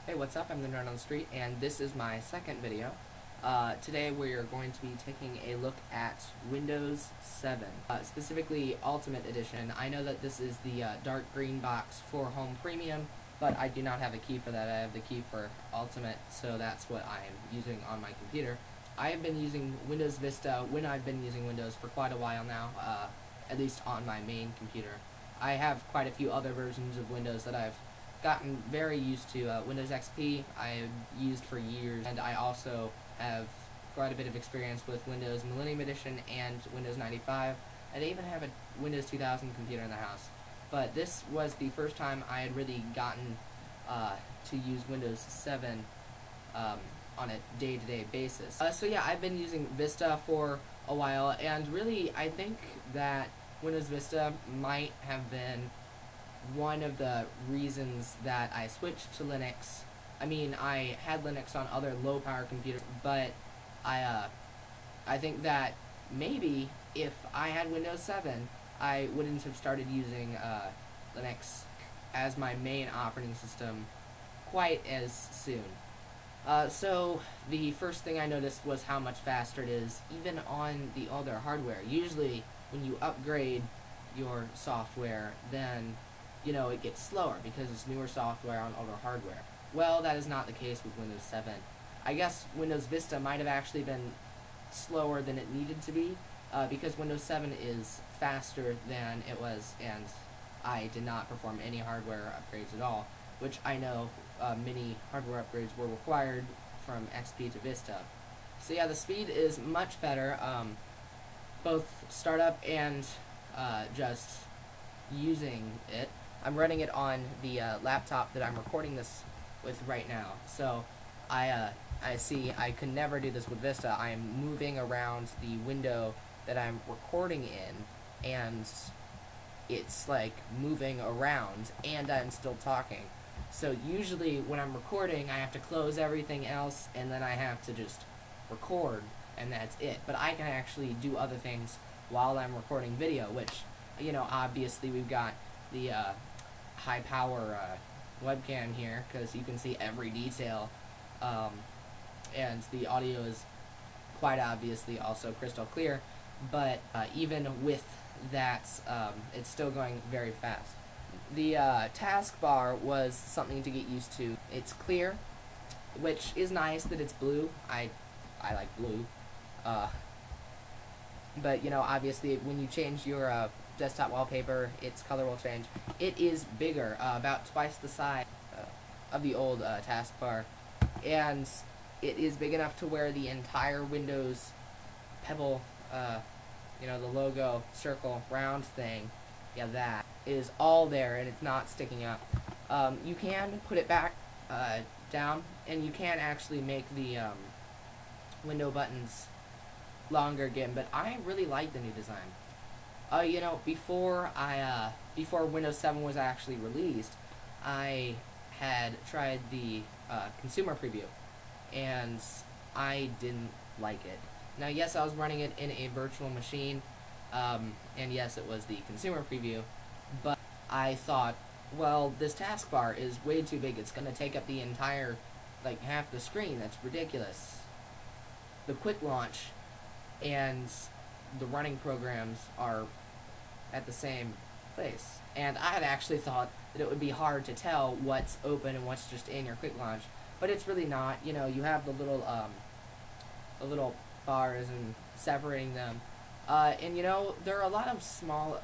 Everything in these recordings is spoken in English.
Hey, what's up? I'm the Nerd on the Street, and this is my second video. Today we are going to be taking a look at Windows 7, specifically Ultimate Edition. I know that this is the dark green box for Home Premium, but I do not have a key for that. I have the key for Ultimate, so that's what I am using on my computer. I have been using Windows Vista when I've been using Windows for quite a while now, at least on my main computer. I have quite a few other versions of Windows that I've gotten very used to. Windows XP I've used for years, and I also have quite a bit of experience with Windows Millennium Edition and Windows 95. I even have a Windows 2000 computer in the house. But this was the first time I had really gotten to use Windows 7 on a day-to-day basis. So yeah, I've been using Vista for a while, and really I think that Windows Vista might have been one of the reasons that I switched to Linux. I mean, I had Linux on other low-power computers, but I think that maybe if I had Windows 7, I wouldn't have started using Linux as my main operating system quite as soon. So the first thing I noticed was how much faster it is, even on the older hardware. Usually, when you upgrade your software, then it gets slower because it's newer software on older hardware. Well, that is not the case with Windows 7. I guess Windows Vista might have actually been slower than it needed to be, because Windows 7 is faster than it was, and I did not perform any hardware upgrades at all, which I know many hardware upgrades were required from XP to Vista. So yeah, the speed is much better, both startup and just using it. I'm running it on the laptop that I'm recording this with right now. So I see I could never do this with Vista. I am moving around the window that I'm recording in, and it's like moving around, and I'm still talking. So usually when I'm recording, I have to close everything else, and then I have to just record, and that's it. But I can actually do other things while I'm recording video, which, obviously we've got the high power webcam here, because you can see every detail, and the audio is quite obviously also crystal clear, but even with that, it's still going very fast. The taskbar was something to get used to. It's clear, which is nice that it's blue. I like blue, but obviously when you change your desktop wallpaper, its color will change. It is bigger, about twice the size of the old taskbar, and it is big enough to where the entire Windows Pebble, the logo, circle, round thing, yeah, that is all there, and it's not sticking up. You can put it back down, and you can actually make the window buttons longer again, but I really like the new design. Before Windows 7 was actually released, I had tried the consumer preview, and I didn't like it. Now, yes, I was running it in a virtual machine, and yes, it was the consumer preview, but I thought, well, this taskbar is way too big. It's going to take up the entire, half the screen. That's ridiculous. The quick launch and the running programs are at the same place, and I had actually thought that it would be hard to tell what's open and what's just in your quick launch, but it's really not. You have the little bars and separating them, and there are a lot of small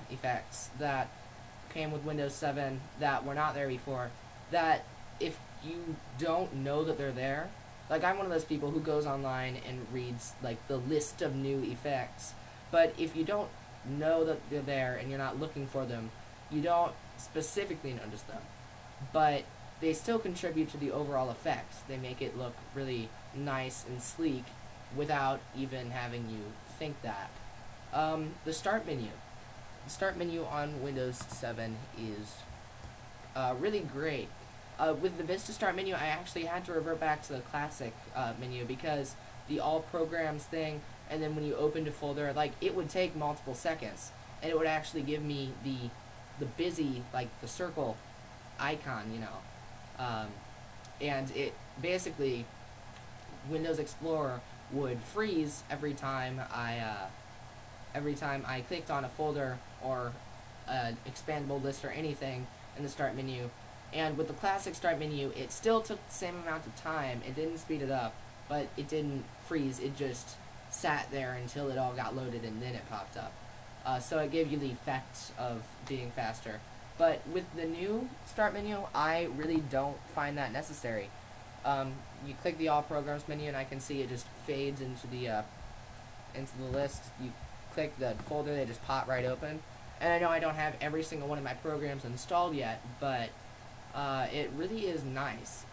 effects that came with Windows 7 that were not there before, that if you don't know that they're there, I'm one of those people who goes online and reads the list of new effects, but if you don't know that they're there and you're not looking for them, you don't specifically notice them, but they still contribute to the overall effects. They make it look really nice and sleek without even having you think that. The start menu. The start menu on Windows 7 is really great. With the Vista Start menu, I actually had to revert back to the classic menu, because the all programs thing, and then when you opened a folder, it would take multiple seconds, and it would actually give me the busy, the circle icon, and it basically, Windows Explorer would freeze every time I clicked on a folder or an expandable list or anything in the start menu. And with the classic start menu, it still took the same amount of time. It didn't speed it up, but it didn't freeze. It just sat there until it all got loaded and then it popped up. So it gave you the effect of being faster. But with the new start menu, I really don't find that necessary. You click the All Programs menu and I can see it just fades into the list. You click the folder, they just pop right open. And I know I don't have every single one of my programs installed yet, but it really is nice.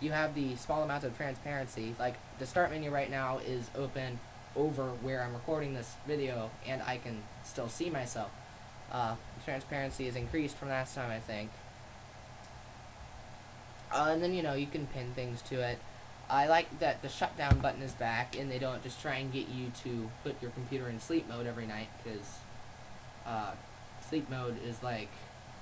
You have the small amount of transparency. Like, the start menu right now is open over where I'm recording this video, and I can still see myself. Transparency is increased from last time, I think. And then, you can pin things to it. I like that the shutdown button is back, and they don't just try and get you to put your computer in sleep mode every night, because sleep mode is like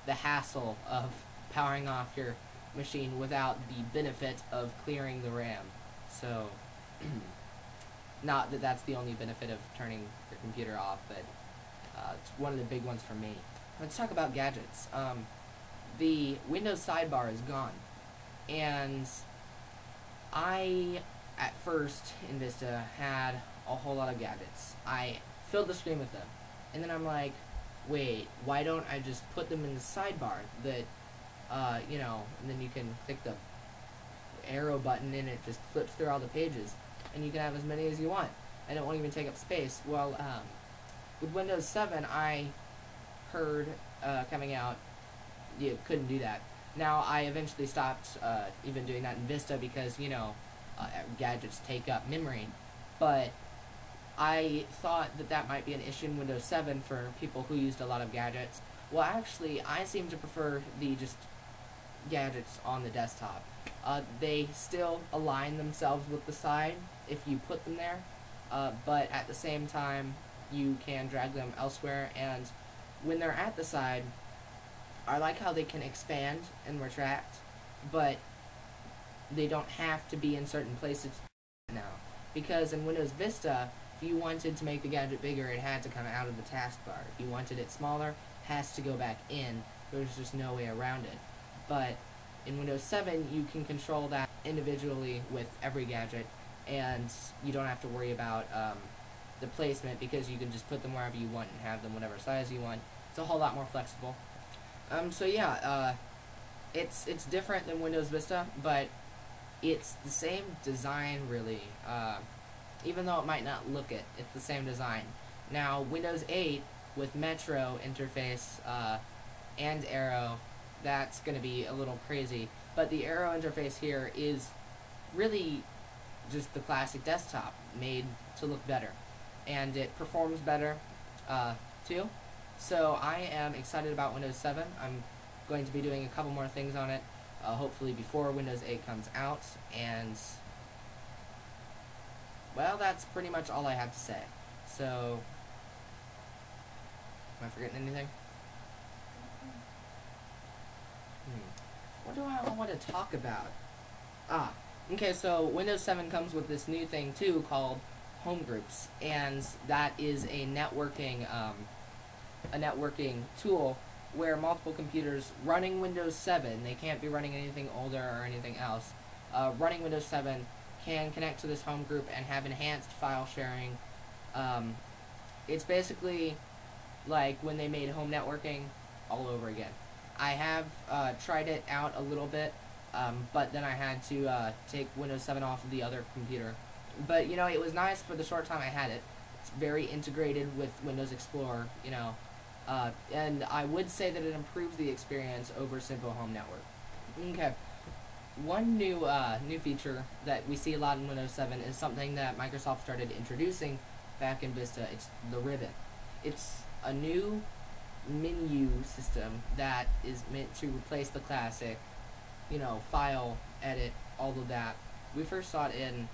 the hassle of powering off your machine without the benefit of clearing the RAM. So, not that that's the only benefit of turning your computer off, but it's one of the big ones for me. Let's talk about gadgets. The Windows sidebar is gone, and I, at first, in Vista, had a whole lot of gadgets. I filled the screen with them, and then I'm like, wait, why don't I just put them in the sidebar that, and then you can click the arrow button and it just flips through all the pages, and you can have as many as you want, and it won't even take up space. Well, with Windows 7, I heard coming out, you couldn't do that. Now, I eventually stopped even doing that in Vista because, gadgets take up memory, but I thought that that might be an issue in Windows 7 for people who used a lot of gadgets. Well, actually, I seem to prefer the just gadgets on the desktop. They still align themselves with the side if you put them there, but at the same time, you can drag them elsewhere, and when they're at the side, I like how they can expand and retract, but they don't have to be in certain places now. Because in Windows Vista, if you wanted to make the gadget bigger, it had to come out of the taskbar. If you wanted it smaller, it has to go back in. There's just no way around it. But in Windows 7, you can control that individually with every gadget, and you don't have to worry about the placement, because you can just put them wherever you want and have them whatever size you want. It's a whole lot more flexible. So yeah, it's different than Windows Vista, but it's the same design, really. Even though it might not look it, it's the same design. Now, Windows 8 with Metro interface and Arrow, that's going to be a little crazy. But the Arrow interface here is really just the classic desktop made to look better, and it performs better too. So I am excited about Windows 7. I'm going to be doing a couple more things on it, hopefully before Windows 8 comes out, and well, that's pretty much all I have to say. So, am I forgetting anything? What do I want to talk about? Okay, so Windows 7 comes with this new thing too called home groups, and that is a networking tool where multiple computers running Windows 7, they can't be running anything older or anything else, running Windows 7 can connect to this home group and have enhanced file sharing. It's basically like when they made home networking all over again. I have tried it out a little bit, but then I had to take Windows 7 off of the other computer. But, it was nice for the short time I had it. It's very integrated with Windows Explorer, and I would say that it improves the experience over Simple Home Network. Okay. One new feature that we see a lot in Windows 7 is something that Microsoft started introducing back in Vista. It's the ribbon. It's a new menu system that is meant to replace the classic, file, edit, all of that. We first saw it in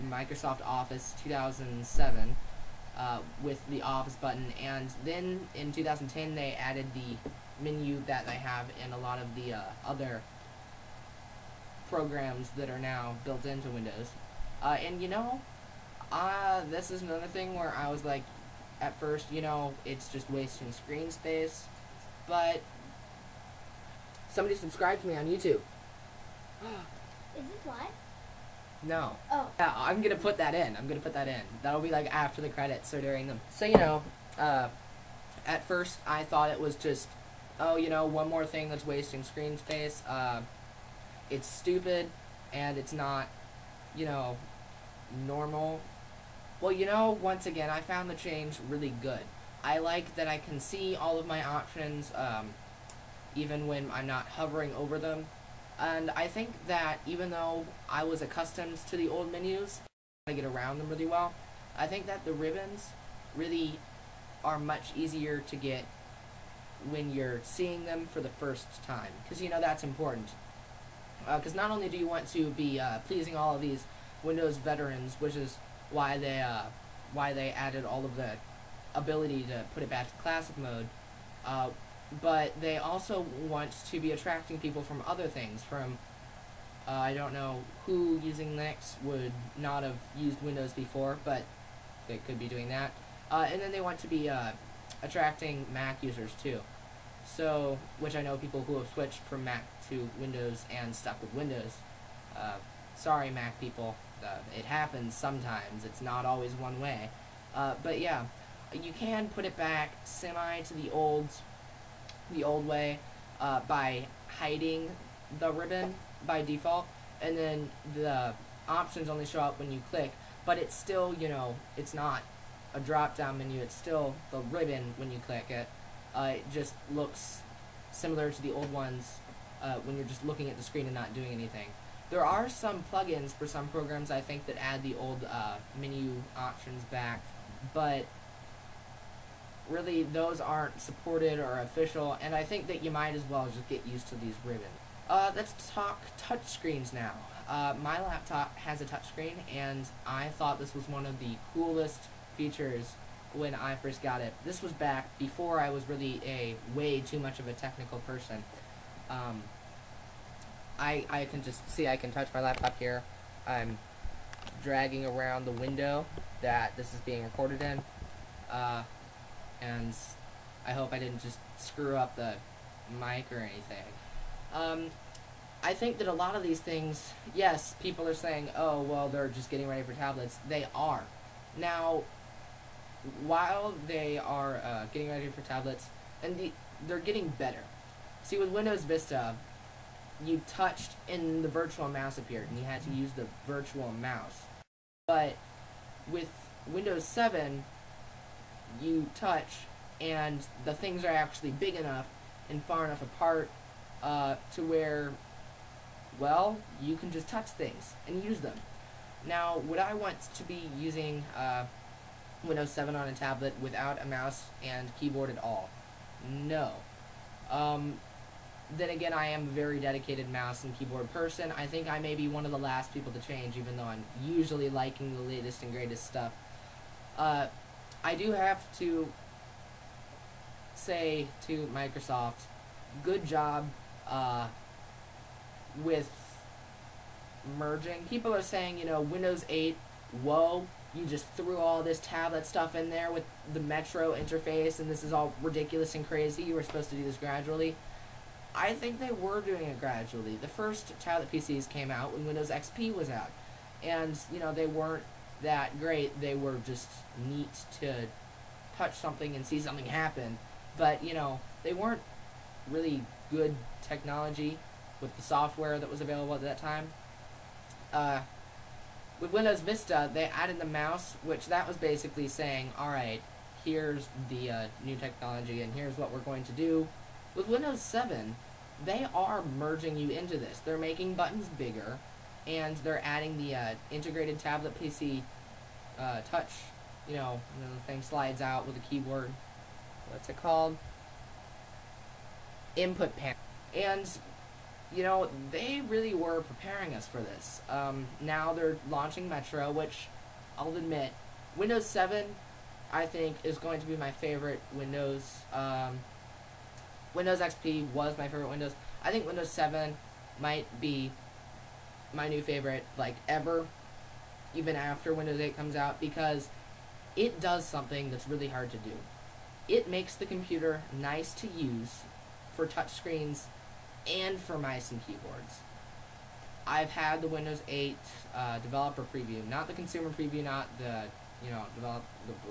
Microsoft Office 2007 with the Office button, and then in 2010 they added the menu that they have in a lot of the other programs that are now built into Windows. And you know, this is another thing where I was like, at first, you know, it's just wasting screen space, but somebody subscribed to me on YouTube. Is this live? No. Oh. Yeah, I'm gonna put that in. That'll be like after the credits or during them. So, you know, at first I thought it was just, oh, you know, one more thing that's wasting screen space. It's stupid, and it's not, you know, normal. Well, you know, once again, I found the change really good. I like that I can see all of my options, even when I'm not hovering over them. And I think that even though I was accustomed to the old menus, I get around them really well, I think that the ribbons really are much easier to get when you're seeing them for the first time. Because, you know, that's important. Because not only do you want to be pleasing all of these Windows veterans, which is why they added all of the ability to put it back to classic mode, but they also want to be attracting people from other things, from I don't know who using Linux would not have used Windows before, but they could be doing that. And then they want to be attracting Mac users too. So, which I know people who have switched from Mac to Windows and stuck with Windows. Sorry, Mac people. It happens sometimes. It's not always one way. But yeah, you can put it back semi to the old way by hiding the ribbon by default, and then the options only show up when you click. But it's still, you know, it's not a drop-down menu. It's still the ribbon when you click it. It just looks similar to the old ones when you're just looking at the screen and not doing anything. There are some plugins for some programs, I think, that add the old menu options back, but really those aren't supported or official, and I think that you might as well just get used to these ribbons. Let's talk touchscreens now. My laptop has a touchscreen, and I thought this was one of the coolest features when I first got it. This was back before I was really way too much of a technical person. I can just see I can touch my laptop here. I'm dragging around the window that this is being recorded in, and I hope I didn't just screw up the mic or anything. I think that a lot of these things, yes, people are saying, oh, well, they're just getting ready for tablets. They are. Now, while they are getting ready for tablets, and they're getting better. See, with Windows Vista, you touched and the virtual mouse appeared, and you had to use the virtual mouse. But with Windows 7, you touch, and the things are actually big enough and far enough apart to where, well, you can just touch things and use them. Now, would I want to be using Windows 7 on a tablet without a mouse and keyboard at all? No. Then again, I am a very dedicated mouse and keyboard person. I think I may be one of the last people to change, even though I'm usually liking the latest and greatest stuff. I do have to say to Microsoft, good job with merging. People are saying, you know, Windows 8, whoa, you just threw all this tablet stuff in there with the Metro interface, and this is all ridiculous and crazy. You were supposed to do this gradually. I think they were doing it gradually. The first tablet PCs came out when Windows XP was out, and, you know, they weren't that great. They were just neat to touch something and see something happen, but, you know, they weren't really good technology with the software that was available at that time. With Windows Vista, they added the mouse, which that was basically saying, alright, here's the new technology, and here's what we're going to do. With Windows 7, they are merging you into this. They're making buttons bigger, and they're adding the integrated tablet PC touch, you know, the thing slides out with a keyboard. What's it called? Input panel. And, you know, they really were preparing us for this. Now they're launching Metro, which, I'll admit, Windows 7, I think, is going to be my favorite Windows. Windows XP was my favorite Windows. I think Windows 7 might be my new favorite, like, ever, even after Windows 8 comes out, because it does something that's really hard to do. It makes the computer nice to use for touchscreens and for mice and keyboards. I've had the Windows 8 developer preview, not the consumer preview, not the, the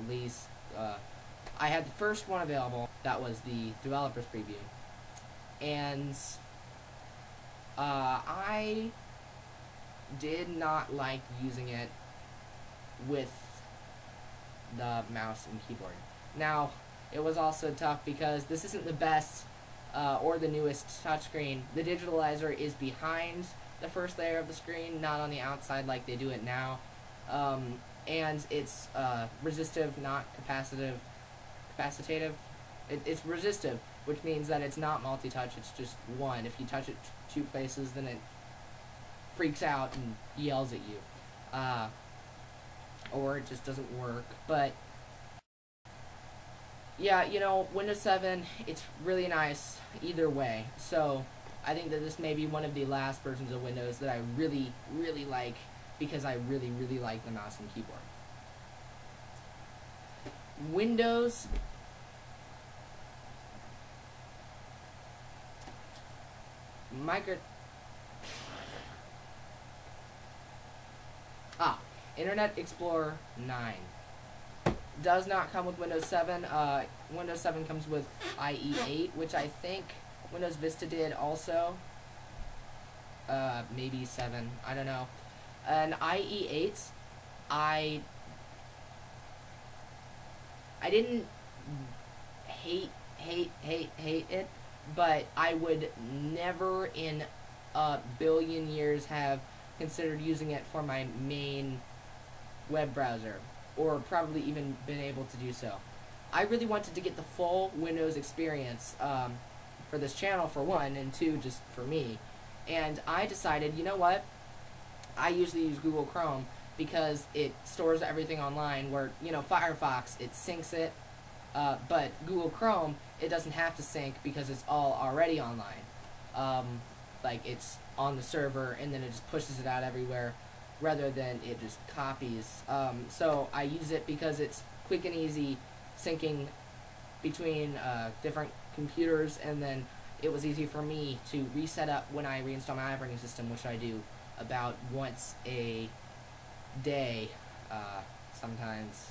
release. I had the first one available. That was the developer's preview. And I did not like using it with the mouse and keyboard. Now, it was also tough because this isn't the best or the newest touchscreen. The digitalizer is behind the first layer of the screen, not on the outside like they do it now. And it's resistive, not capacitative. It's resistive, which means that it's not multi-touch, it's just one. If you touch it two places, then it freaks out and yells at you. Or it just doesn't work. But yeah, Windows 7, it's really nice either way. So I think that this may be one of the last versions of Windows that I really, really like, because I really, really like the mouse and keyboard. Windows Internet Explorer 9 does not come with Windows 7. Windows 7 comes with IE 8, which I think Windows Vista did also. Maybe 7, I don't know. And IE 8, I didn't hate it, but I would never in a billion years have considered using it for my main web browser, or probably even been able to do so. I really wanted to get the full Windows experience for this channel, for one, and two, just for me. And I decided, you know what? I usually use Google Chrome because it stores everything online, where, Firefox, it syncs it, but Google Chrome, it doesn't have to sync because it's all already online. Like, it's on the server, and then it just pushes it out everywhere, rather than it just copies. So I use it because it's quick and easy syncing between different computers, and then it was easy for me to reset up when I reinstall my operating system, which I do about once a day, sometimes,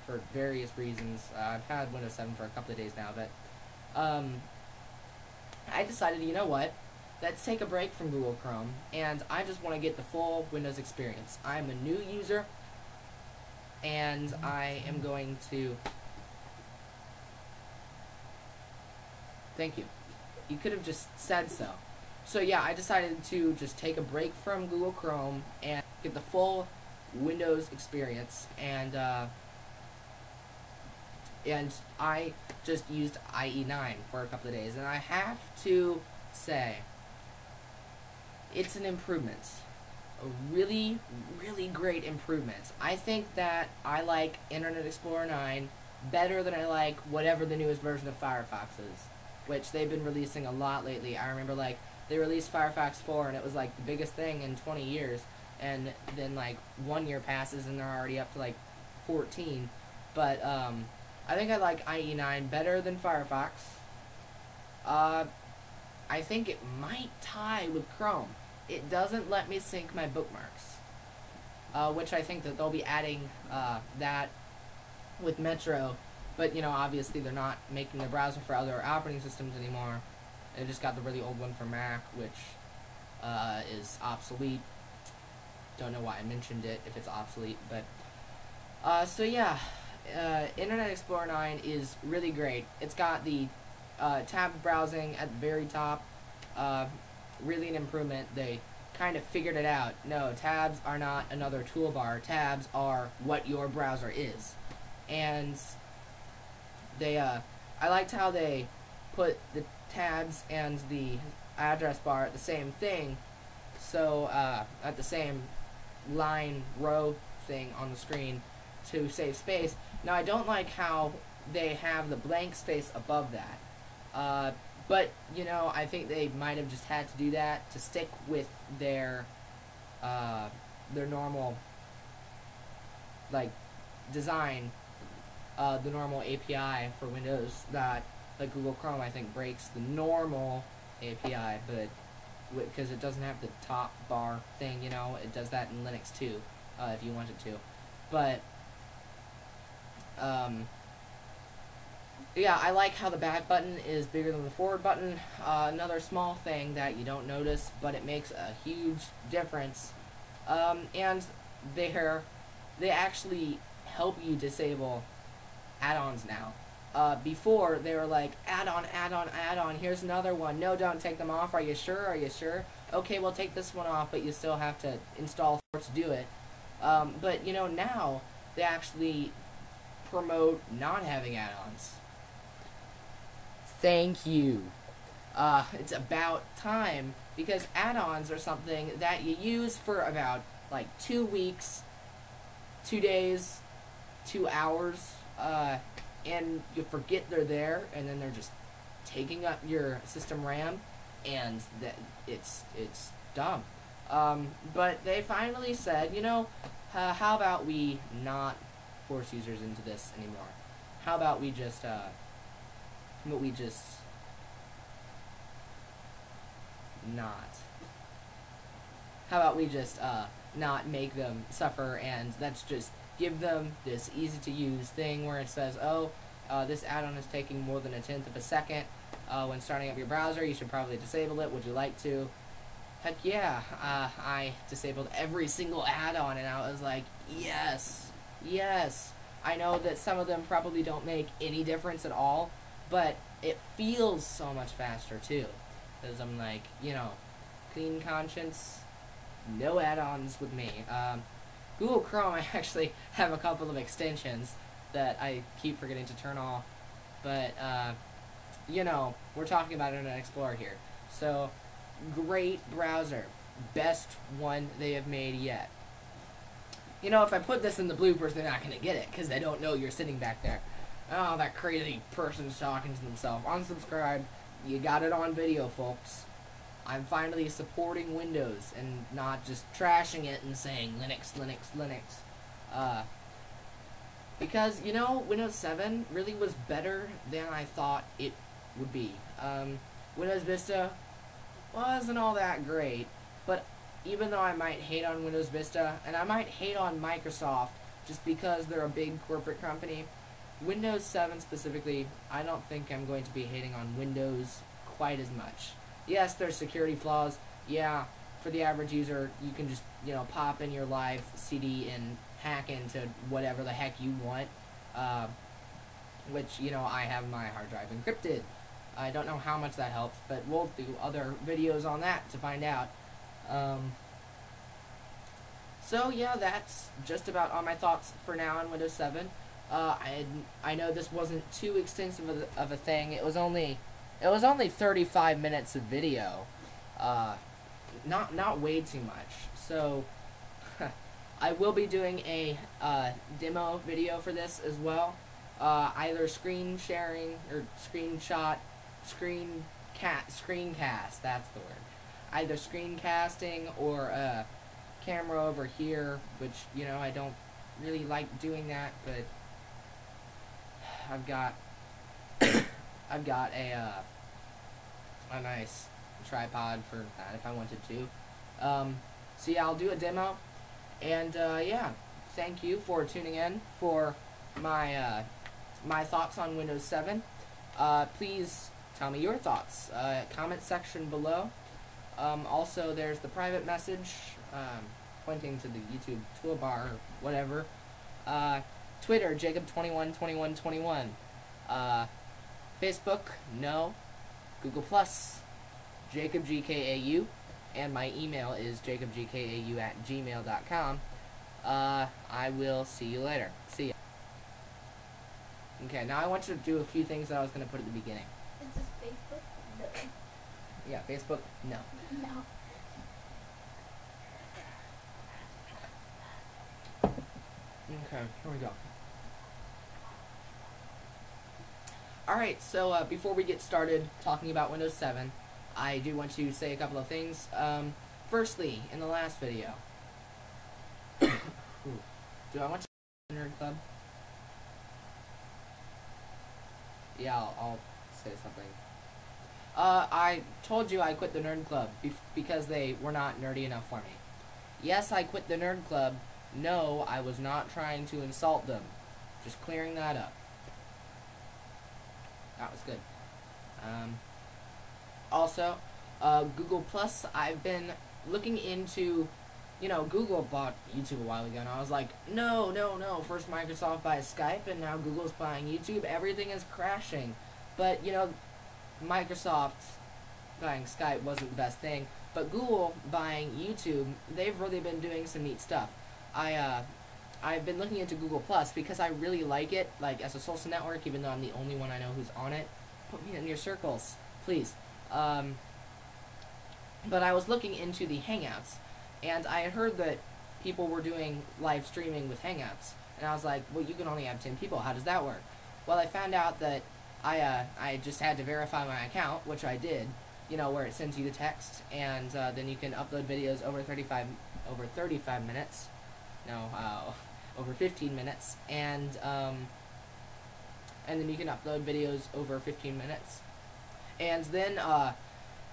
for various reasons. I've had Windows 7 for a couple of days now, but I decided, you know what? Let's take a break from Google Chrome, and I just want to get the full Windows experience. I'm a new user, and I am going to... Thank you. You could have just said so. So yeah, I decided to just take a break from Google Chrome and get the full Windows experience, and I just used IE 9 for a couple of days, and I have to say, it's an improvement. A really, really great improvement. I think that I like Internet Explorer 9 better than I like whatever the newest version of Firefox is, which they've been releasing a lot lately. I remember, like, they released Firefox 4, and it was, like, the biggest thing in 20 years, and then, like, 1 year passes, and they're already up to, like, 14. But, I think I like IE 9 better than Firefox. I think it might tie with Chrome. It doesn't let me sync my bookmarks, which I think that they'll be adding that with Metro, but, obviously they're not making the browser for other operating systems anymore. They just got the really old one for Mac, which is obsolete. Don't know why I mentioned it if it's obsolete, but so yeah, Internet Explorer 9 is really great. It's got the tab browsing at the very top. Really an improvement. They kind of figured it out. No, tabs are not another toolbar. Tabs are what your browser is. And they, I liked how they put the tabs and the address bar at the same thing. So, at the same line, row thing on the screen to save space. Now, I don't like how they have the blank space above that. But, I think they might have just had to do that to stick with their their normal, like, design, the normal API for Windows that, like, Google Chrome, I think, breaks the normal API, but because it doesn't have the top bar thing, you know, it does that in Linux too, if you want it to. But, yeah, I like how the back button is bigger than the forward button. Another small thing that you don't notice, but it makes a huge difference. And they actually help you disable add-ons now. Before, they were like, add-on, add-on, add-on, here's another one. No, don't take them off. Are you sure? Are you sure? Okay, we'll take this one off, but you still have to install to do it. But, you know, now they actually promote not having add-ons. Thank you. It's about time, because add-ons are something that you use for about, like, 2 weeks, 2 days, 2 hours, and you forget they're there, and then they're just taking up your system RAM, and it's dumb. But they finally said, you know, how about we not force users into this anymore? How about we just, not make them suffer, and let's just give them this easy-to-use thing where it says, oh, this add-on is taking more than 1/10 of a second. When starting up your browser, you should probably disable it. Would you like to? Heck yeah, I disabled every single add-on, and I was like, yes, yes. I know that some of them probably don't make any difference at all, but it feels so much faster, too. Because I'm like, you know, clean conscience, no add-ons with me. Google Chrome, I actually have a couple of extensions that I keep forgetting to turn off. But, you know, we're talking about Internet Explorer here. So, great browser. Best one they have made yet. You know, if I put this in the bloopers, they're not going to get it, because they don't know you're sitting back there. Oh, that crazy person's talking to themselves. Unsubscribe. You got it on video, folks. I'm finally supporting Windows and not just trashing it and saying Linux, Linux, Linux. Because, you know, Windows 7 really was better than I thought it would be. Windows Vista wasn't all that great, but even though I might hate on Windows Vista, and I might hate on Microsoft just because they're a big corporate company, Windows 7 specifically, I don't think I'm going to be hating on Windows quite as much. Yes, there's security flaws. Yeah, for the average user, you can just, you know, pop in your live CD and hack into whatever the heck you want. Which, you know, I have my hard drive encrypted. I don't know how much that helps, but we'll do other videos on that to find out. So yeah, that's just about all my thoughts for now on Windows 7. I know this wasn't too extensive of a thing. It was only 35 minutes of video. Not way too much. So I will be doing a demo video for this as well. Either screen sharing or screencast, that's the word. Either screencasting or camera over here, which, you know, I don't really like doing that, but I've got a nice tripod for that if I wanted to. So yeah, I'll do a demo, and yeah, thank you for tuning in for my my thoughts on Windows 7. Please tell me your thoughts. Comment section below. Also, there's the private message pointing to the YouTube toolbar or whatever. Twitter, Jacob212121. Facebook, no. Google Plus, JacobGKAU, and my email is jacobgkau@gmail.com. I will see you later. See ya. Okay, now I want you to do a few things that I was going to put at the beginning. Is this Facebook? No. Yeah, Facebook, no. No. Okay, here we go. Alright, so before we get started talking about Windows 7, I do want to say a couple of things. Firstly, in the last video, Ooh. Do I want to Nerd Club? Yeah, I'll say something. I told you I quit the Nerd Club because they were not nerdy enough for me. Yes, I quit the Nerd Club. No, I was not trying to insult them. Just clearing that up. That was good. Also, Google Plus, I've been looking into, Google bought YouTube a while ago, and I was like, no, first Microsoft buys Skype, and now Google's buying YouTube, everything is crashing. But, Microsoft buying Skype wasn't the best thing, but Google buying YouTube, they've really been doing some neat stuff. I've been looking into Google Plus because I really like it, like, as a social network, even though I'm the only one I know who's on it. Put me in your circles, please. But I was looking into the Hangouts, and I had heard that people were doing live streaming with Hangouts, and I was like, well, you can only have 10 people, how does that work? Well, I found out that I just had to verify my account, which I did, where it sends you the text, and then you can upload videos over 35 minutes, over 15 minutes, and then you can upload videos over 15 minutes, and then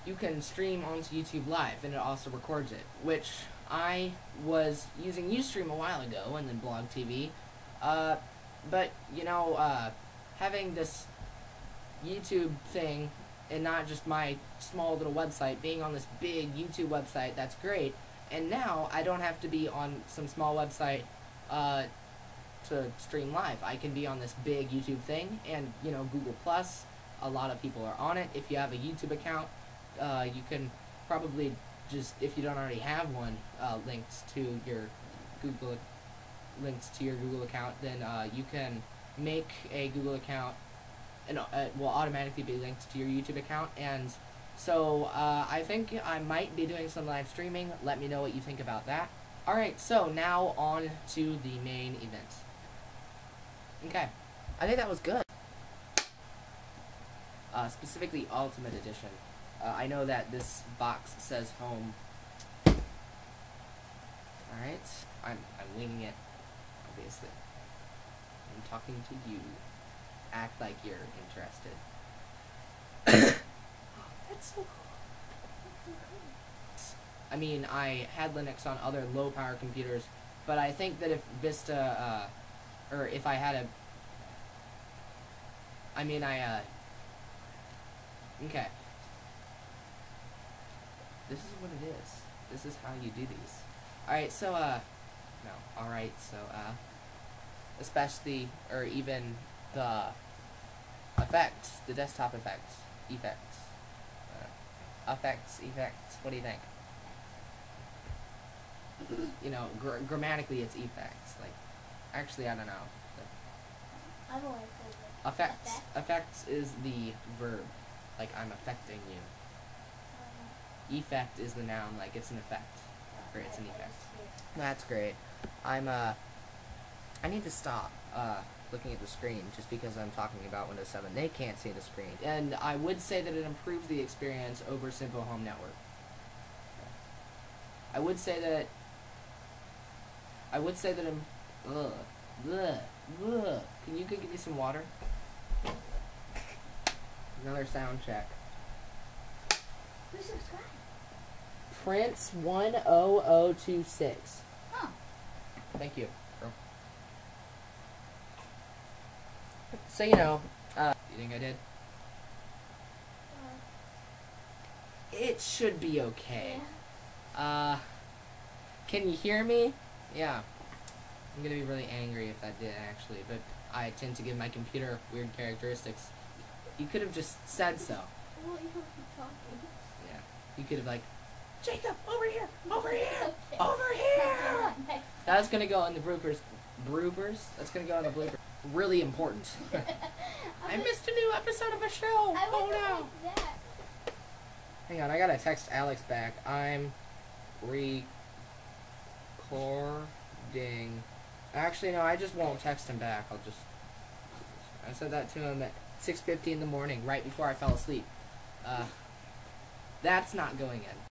you can stream onto YouTube Live, and it also records it, which I was using Ustream a while ago, and then Blog TV, but, having this YouTube thing, and not just my small little website, being on this big YouTube website, that's great, and now I don't have to be on some small website, to stream live. I can be on this big YouTube thing, and, Google Plus, a lot of people are on it. If you have a YouTube account, you can probably just, if you don't already have one, linked to your Google account, then you can make a Google account, and it will automatically be linked to your YouTube account. And so I think I might be doing some live streaming. Let me know what you think about that. Alright, so now on to the main event. Okay, I think that was good. Specifically Ultimate Edition. I know that this box says home. Alright, I'm winging it, obviously. I'm talking to you. Act like you're interested. That's so cool. I mean, I had Linux on other low-power computers, but I think that if Vista, or if I had okay. This is what it is. This is how you do these. Alright, so, especially, or even the effects, the desktop effects, what do you think? Grammatically it's effects, like, actually, I don't know. I don't like Effects. Effects is the verb, like, I'm affecting you. Effect is the noun, like, it's an effect, or it's an effect. That's great. I need to stop, looking at the screen, just because I'm talking about Windows 7. They can't see the screen. And I would say that it improves the experience over Simple Home Network. I would say that can you go get me some water? Another sound check. Who's subscribed? Prince 10026. Huh. Thank you, bro. So, you think I did? It should be okay. Yeah. Can you hear me? Yeah. I'm gonna be really angry if that did, actually, but I tend to give my computer weird characteristics. You could have just said so. Well, you don't keep talking. Yeah. You could have, like, Jacob, over here! Over here! Okay. Over here! That's gonna go in the bloopers. Bloopers? That's gonna go in the bloopers. Really important. I missed a new episode of a show! Oh no! Like that. Hang on, I gotta text Alex back. I'm recording. Actually, no, I just won't text him back. I said that to him at 6:50 in the morning, right before I fell asleep. That's not going in.